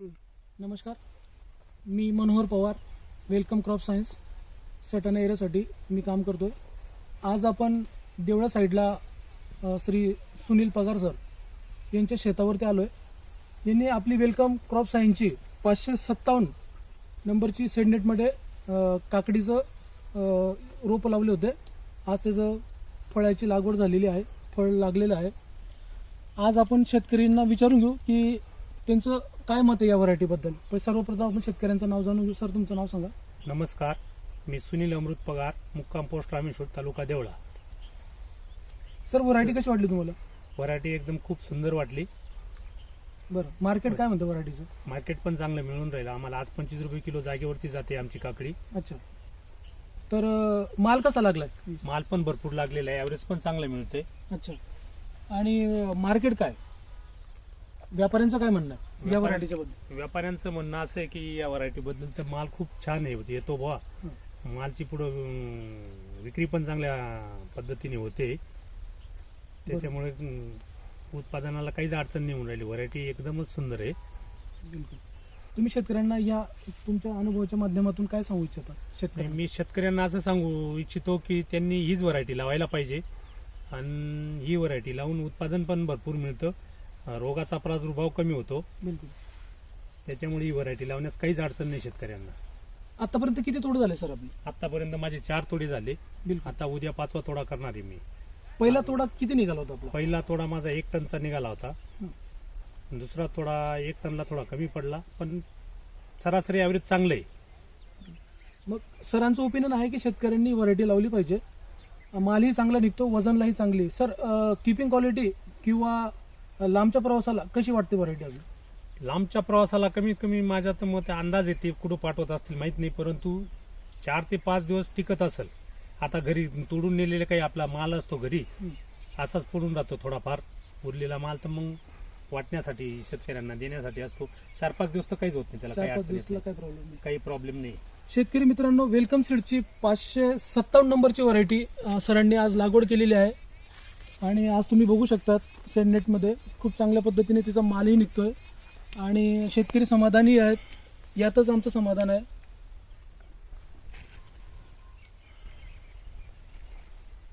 नमस्कार, मी Manohar Pawar, welcome crop science Satana एरियासाठी मी काम करतो आहे. आज आपण देवळा साईडला श्री सुनील पगार सर यांच्या शेतावरती आलो आहे. यांनी आपली वेलकम क्रॉप सायन्सची 557 नंबरची सेडनेटमध्ये काकडीचं रोपं लावले होते. आज त्याचं फळाची लागवड झालेली आहे, फळ लागलेलं आहे. आज आपण शेतकऱ्यांना विचारून घेऊ की त्यांचं काय मत आहे या व्हरायटीबद्दल. पण सर्वप्रथम आपण शेतकऱ्यांचं नाव जाणून घेऊ. सर, तुमचं नाव सांगा. नमस्कार, मी सुनील अमृत पगार, मुक्काम पोस्ट रामेश्वर, तालुका देवळा. सर, व्हरायटी कशी वाटली तुम्हाला? व्हरायटी एकदम खूप सुंदर वाटली. बरं, मार्केट काय म्हणतं व्हरायटीचं? मार्केट पण चांगलं मिळून राहिलं आम्हाला. आज 25 रुपये किलो जागेवरती जाते आमची काकडी. अच्छा, तर माल कसा लागलाय? माल पण भरपूर लागलेला आहे, ॲव्हरेज पण चांगलं मिळते. अच्छा, आणि मार्केट काय, व्यापाऱ्यांचं काय म्हणणं आहे या व्हरायटीच्या बद्दल? व्यापाऱ्यांचं म्हणणं असं आहे की या व्हरायटी बद्दल तर माल खूप छान आहे, येतो बुवा. मालची पुढं विक्री पण चांगल्या पद्धतीने होते, त्याच्यामुळे उत्पादनाला काहीच अडचण नाही होऊन राहिली. व्हरायटी एकदमच सुंदर आहे. बिलकुल. तुम्ही शेतकऱ्यांना या तुमच्या अनुभवाच्या माध्यमातून काय सांगू इच्छिता शेतकऱ्यांना? मी शेतकऱ्यांना असं सांगू इच्छितो की त्यांनी हीच व्हरायटी लावायला पाहिजे, आणि ही व्हरायटी लावून उत्पादन पण भरपूर मिळतं, रोगाचा प्रादुर्भाव कमी होतो. बिलकुल. त्याच्यामुळे ही व्हरायटी लावण्यास काहीच अडचण नाही शेतकऱ्यांना. आतापर्यंत किती तोडे झाले सर आपले? आतापर्यंत माझे 4 तोडे झाले. बिलकुल. आता उद्या 5वा तोडा करणार आहे मी. पहिला तोडा किती निघाला होता आपला? पहिला तोडा माझा 1 टनचा निघाला होता. हं. दुसरा तोडा 1 टनला थोडा कमी पडला, पण सरासरी ॲव्हरेज चांगलं आहे. मग सरांचं ओपिनियन आहे की शेतकऱ्यांनी व्हरायटी लावली पाहिजे, मालही चांगला निघतो, वजनलाही चांगली. सर, किपिंग क्वालिटी किंवा लांबच्या प्रवासाला कशी वाटते व्हरायटी? अजून लांबच्या प्रवासाला कमीत कमी माझ्या तर मग अंदाज येते, कुठं पाठवत असतील माहित नाही, परंतु 4 ते 5 दिवस टिकत असेल. आता घरी तोडून नेलेले काही आपला माल असतो घरी, असाच पडून राहतो थोडाफार. उरलेला माल तर मग वाटण्यासाठी शेतकऱ्यांना देण्यासाठी असतो. 4-5 दिवस तर काहीच होत नाही त्याला, 4-5 दिवसाला काही प्रॉब्लेम नाही. शेतकरी मित्रांनो, वेलकम सीडची 557 नंबरची व्हरायटी सरांनी आज लागवड केलेली आहे. आणि आज तुम्ही बघू शकता सेडनेटमध्ये खूप चांगल्या पद्धतीने तिचा मालही निघतोय आणि शेतकरी समाधानी आहेत. यातच आमचं समाधान आहे.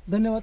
धन्यवाद.